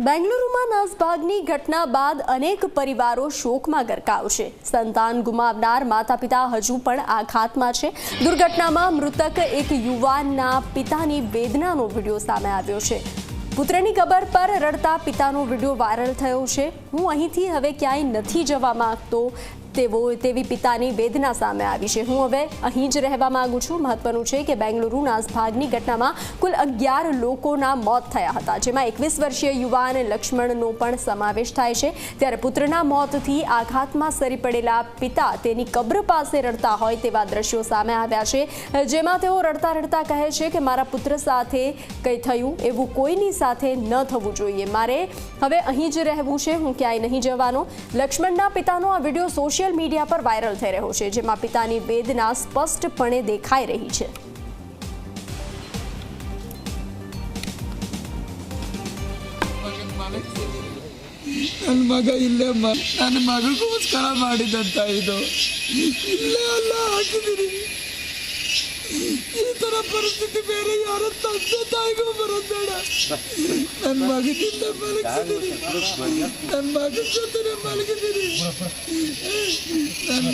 બેંગલુરુમાં નાસભાગની ઘટના બાદ અનેક પરિવારો શોકમાં ગરકાવ છે। સંતાન ગુમાવનાર માતા પિતા હજુ પણ આઘાતમાં છે। દુર્ઘટનામાં મૃતક એક યુવાનના પિતાની વેદનાનો વિડીયો સામે આવ્યો છે। પુત્રની કબર પર રડતા પિતાનો વિડીયો વાયરલ થયો છે। હું અહીંથી હવે ક્યાંય નથી જવા માંગતો તેવી પિતાની વેદના સામે આવી છે। હું હવે અહીં જ રહેવા માંગુ છું। મહત્વનું છે કે બેંગલુરુ નાસભાગની ઘટનામાં કુલ 11 લોકોના મોત થયા હતા, જેમાં 21 વર્ષીય યુવાન લક્ષ્મણનો પણ સમાવેશ થાય છે। ત્યારે પુત્રના મોતથી આઘાતમાં સરી પડેલા પિતા તેની કબ્ર પાસે રડતા હોય તેવા દ્રશ્યો સામે આવ્યા છે, જેમાં તેઓ રડતા રડતા કહે છે કે મારા પુત્ર સાથે કંઈ થયું એવું કોઈની સાથે ન થવું જોઈએ। મારે હવે અહીં જ રહેવું છે, હું ક્યાંય નહીં જવાનો। લક્ષ્મણના પિતાનો આ વિડીયો સોશિયલ મીડિયા પર વાયરલ થઈ રહ્યો છે, જેમાં પિતાની વેદના સ્પષ્ટપણે દેખાઈ રહી છે। ನನ್ನ ಮಗ ಇಲ್ಲೇ ನನ್ನ ಮಗಳಿಗೋಸ್ಕರ ಮಾಡಿದಂತ ಇದು ಇಲ್ಲೇ ಅಲ್ಲ ಹಾಕಿದ್ದೀನಿ। ಈ ತರ ಪರಿಸ್ಥಿತಿ ಬೇರೆ ಯಾರ ತಂದೆ ತಾಯಿಗೂ ಬರೋದೇಡ। ನನ್ನ ಮಗನಿಂದ ಮಲಗಿದ್ದೀನಿ, ನನ್ನ ಮಗನ ಜೊತೆ ಮಲಗಿದ್ದೀನಿ। ನನ್ನ